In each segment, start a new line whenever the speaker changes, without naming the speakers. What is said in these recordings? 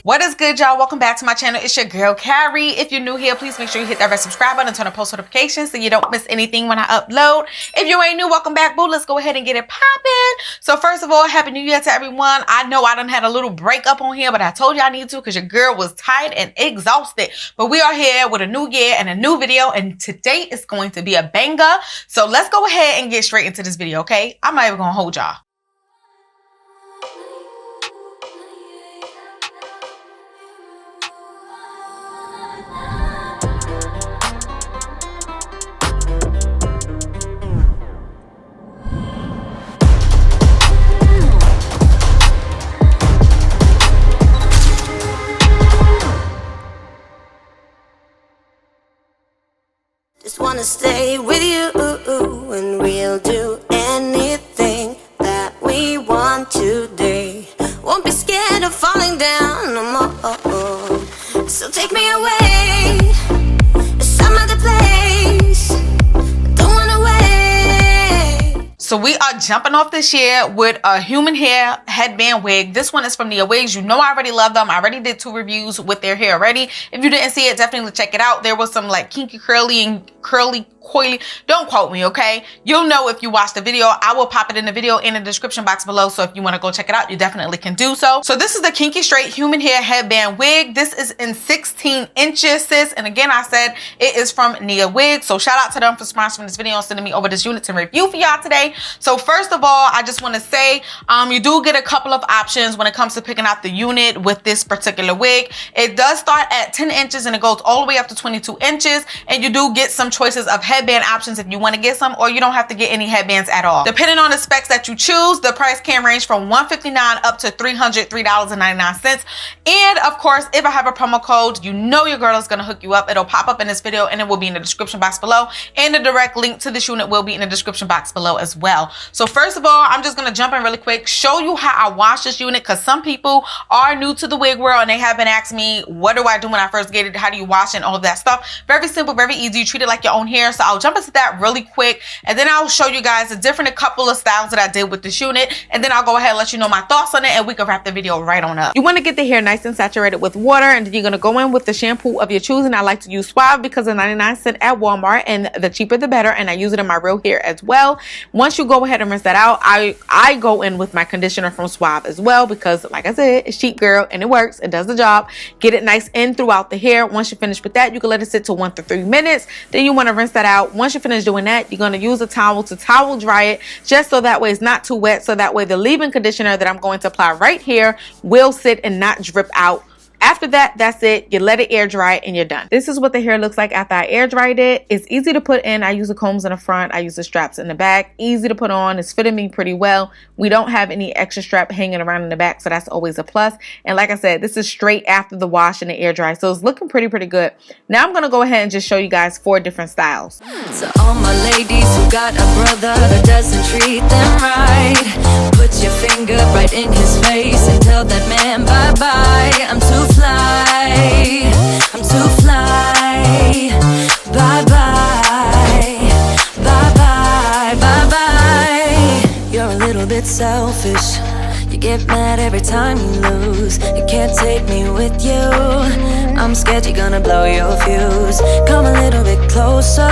What is good, y'all? Welcome back to my channel. It's your girl Carrie. If you're new here, please make sure you hit that red subscribe button and turn on post notifications so you don't miss anything when I upload. If you ain't new, welcome back, boo. Let's go ahead and get it popping. So first of all, happy new year to everyone. I know I done had a little break up on here, but I told you I need to because your girl was tired and exhausted. But we are here with a new year and a new video, and today is going to be a banger. So let's go ahead and get straight into this video, okay? I'm not even gonna hold y'all.
Just wanna stay with you, and we'll do anything that we want today. Won't be scared of falling down no more. So take me away, some other place. Don't wanna wait.
So we are jumping off this year with a human hair headband wig. This one is from NIAWIGS. You know I already love them. I already did 2 reviews with their hair already. If you didn't see it, definitely check it out. There was some like kinky curly and curly coily. Don't quote me, okay? You'll know if you watch the video. I will pop it in the video in the description box below. So if you want to go check it out, you definitely can do so. So this is the Kinky straight human hair headband wig. This is in 16 inches, sis. And again, I said it is from NIAWIGS. So shout out to them for sponsoring this video and sending me over this unit to review for y'all today. So first of all, I just want to say you do get a couple of options when it comes to picking out the unit with this particular wig. It does start at 10 inches and it goes all the way up to 22 inches. And you do get some choices of headband options if you want to get some, or you don't have to get any headbands at all. Depending on the specs that you choose, the price can range from $159 up to $303.99. And of course, if I have a promo code, you know your girl is going to hook you up. It'll pop up in this video and it will be in the description box below, and the direct link to this unit will be in the description box below as well. So first of all, I'm just going to jump in really quick, show you how I wash this unit, because some people are new to the wig world and they have been asking me, what do I do when I first get it? How do you wash it and all of that stuff? Very simple, very easy. You treat it like your own hair. So I'll jump into that really quick, and then I'll show you guys a couple of styles that I did with this unit, and then I'll go ahead and let you know my thoughts on it, and we can wrap the video right on up. You want to get the hair nice and saturated with water, and then you're going to go in with the shampoo of your choosing. I like to use Suave because of 99 cents at Walmart, and the cheaper the better, and I use it in my real hair as well. Once you go ahead and rinse that out, I go in with my conditioner from Suave as well, because like I said, it's cheap, girl, and it works. It does the job. Get it nice in throughout the hair. Once you finish with that, you can let it sit to 1 to 3 minutes. Then you want to rinse that out. Once you finish doing that, you're going to use a towel to towel dry it, just so that way it's not too wet, so that way the leave-in conditioner that I'm going to apply right here will sit and not drip out. After that, that's it. You let it air dry and you're done. This is what the hair looks like after I air dried it. It's easy to put in. I use the combs in the front. I use the straps in the back. Easy to put on. It's fitting me pretty well. We don't have any extra strap hanging around in the back, so that's always a plus. And like I said, this is straight after the wash and the air dry, so it's looking pretty good. Now I'm going to go ahead and just show you guys 4 different styles.
So all my ladies who got a brother that doesn't treat them right, put your finger right in his face and tell that man bye-bye. I'm too fly, I'm too fly. Bye-bye, bye-bye, bye-bye. You're a little bit selfish. You get mad every time you lose. You can't take me with you. I'm scared you're gonna blow your fuse. Come a little bit closer.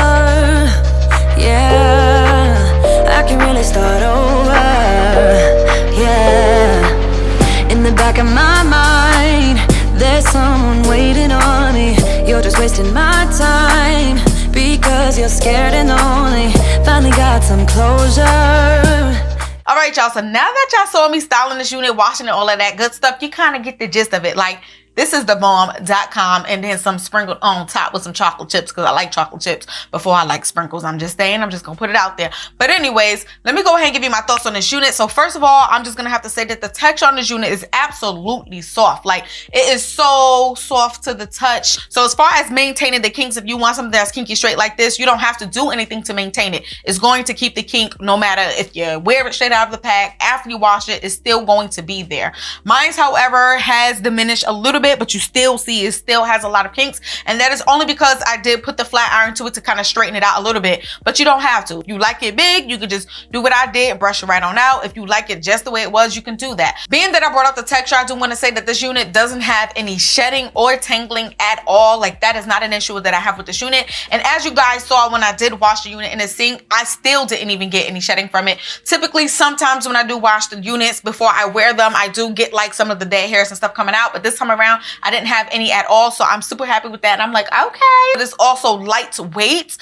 Yeah, I can really start over. Yeah, in the back of my mind, there's someone waiting on me. You're just wasting my time because you're scared and lonely. Finally got some closure.
All right, y'all. So now that y'all saw me styling this unit, washing it, all of that good stuff, you kind of get the gist of it. Like, this is the bomb.com, and then some sprinkled on top with some chocolate chips, because I like chocolate chips before I like sprinkles. I'm just saying, I'm just gonna put it out there. But anyways, let me go ahead and give you my thoughts on this unit. So first of all, I'm just gonna have to say that the texture on this unit is absolutely soft. Like, it is so soft to the touch. So as far as maintaining the kinks, if you want something that's kinky straight like this, you don't have to do anything to maintain it. It's going to keep the kink no matter if you wear it straight out of the pack. After you wash it, it's still going to be there. Mine, however, has diminished a little bit, but you still see it still has a lot of kinks. And that is only because I did put the flat iron to it to kind of straighten it out a little bit, but you don't have to. If you like it big, you could just do what I did, brush it right on out. If you like it just the way it was, you can do that. Being that I brought up the texture, I do want to say that this unit doesn't have any shedding or tangling at all. Like, that is not an issue that I have with this unit. And as you guys saw when I did wash the unit in the sink, I still didn't even get any shedding from it. Typically, sometimes when I do wash the units before I wear them, I do get like some of the dead hairs and stuff coming out, but this time around I didn't have any at all, so I'm super happy with that. And I'm like, okay. It's also lightweight,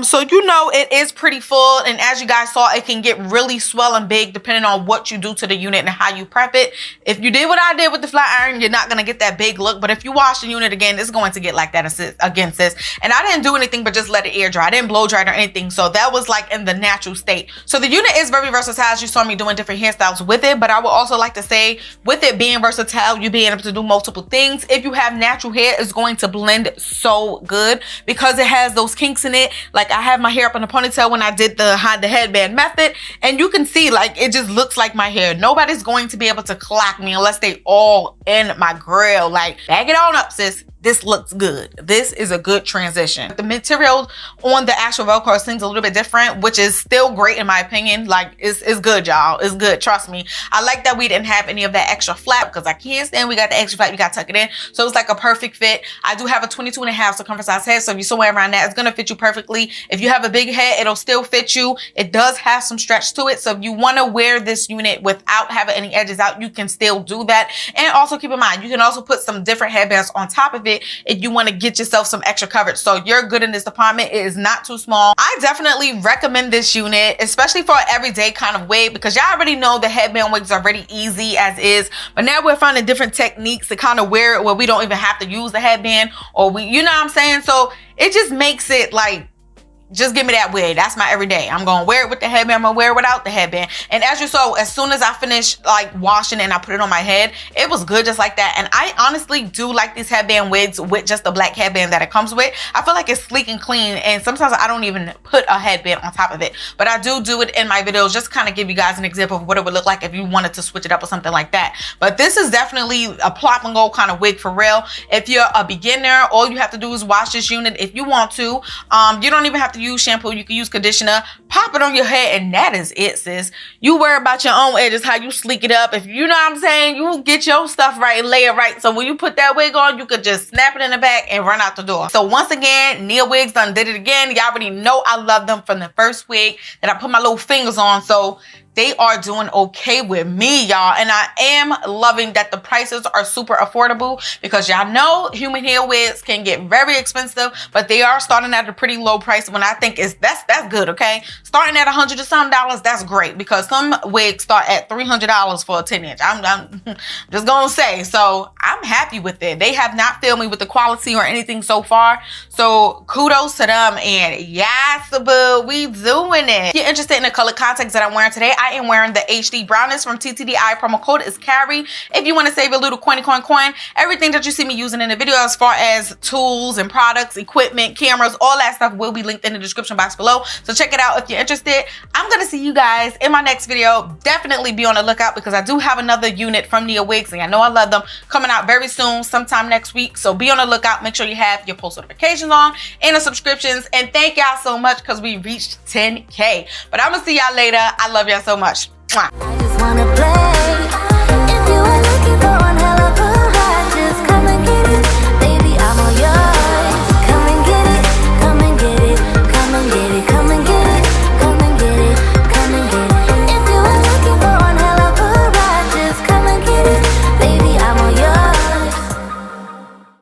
so you know it is pretty full, and as you guys saw, it can get really swell and big depending on what you do to the unit and how you prep it. If you did what I did with the flat iron, you're not gonna get that big look, but if you wash the unit again, it's going to get like that again, sis. And I didn't do anything but just let it air dry. I didn't blow dry it or anything, so that was like in the natural state. So the unit is very versatile, as you saw me doing different hairstyles with it, but I would also like to say, with it being versatile, you being able to do multiple things, if you have natural hair, it's going to blend so good because it has those kinks in it. Like, I have my hair up in a ponytail when I did the headband method, and you can see like it just looks like my hair. Nobody's going to be able to clock me unless they all in my grill. Like, bag it on up, sis. This looks good. This is a good transition. The material on the actual Velcro seems a little bit different, which is still great in my opinion. Like, it's good, y'all. It's good, trust me. I like that we didn't have any of that extra flap because I can't stand we got the extra flap. You got to tuck it in. So it's like a perfect fit. I do have a 22.5 circumference size head, so if you're somewhere around that, it's gonna fit you perfectly. If you have a big head, it'll still fit you. It does have some stretch to it, so if you want to wear this unit without having any edges out, you can still do that. And also keep in mind, you can also put some different headbands on top of it if you want to get yourself some extra coverage. So you're good in this department. It is not too small. I definitely recommend this unit, especially for an everyday kind of wig, because y'all already know the headband wigs are already easy as is, but now we're finding different techniques to kind of wear it where we don't even have to use the headband, or we, you know what I'm saying? So it just makes it like, just give me that wig. That's my everyday. I'm gonna wear it with the headband. I'm gonna wear it without the headband. And as you saw, as soon as I finished like washing it and I put it on my head, it was good just like that. And I honestly do like these headband wigs with just the black headband that it comes with. I feel like it's sleek and clean, and sometimes I don't even put a headband on top of it, but I do it in my videos just kind of give you guys an example of what it would look like if you wanted to switch it up or something like that. But this is definitely a plop and go kind of wig for real. If you're a beginner, all you have to do is wash this unit if you want to. You don't even have to use shampoo. You can use conditioner, pop it on your head, and that is it, sis. You worry about your own edges, how you sleek it up. If you know what I'm saying, you get your stuff right and lay it right, so when you put that wig on, you could just snap it in the back and run out the door. So once again, NIAWIGS done did it again. Y'all already know I love them from the first wig that I put my little fingers on, so they are doing okay with me, y'all. And I am loving that the prices are super affordable, because y'all know human hair wigs can get very expensive, but they are starting at a pretty low price when I think that's good, okay? Starting at $100 or some dollars, that's great, because some wigs start at $300 for a 10-inch. I'm just gonna say, so I'm happy with it. They have not failed me with the quality or anything so far, so kudos to them. And yes, boo, we doing it. If you're interested in the color contacts that I'm wearing today, I am wearing the HD Brownness from TTDI. Promo code is Carrie. If you want to save a little coin, everything that you see me using in the video as far as tools and products, equipment, cameras, all that stuff will be linked in the description box below. So check it out if you're interested. I'm going to see you guys in my next video. Definitely be on the lookout, because I do have another unit from NIAWIGS, and I know I love them, coming out very soon, sometime next week. So be on the lookout. Make sure you have your post notifications on and the subscriptions. And thank y'all so much, because we reached 10K. But I'm going to see y'all later. I love y'all so much. Mwah.
I just wanna play.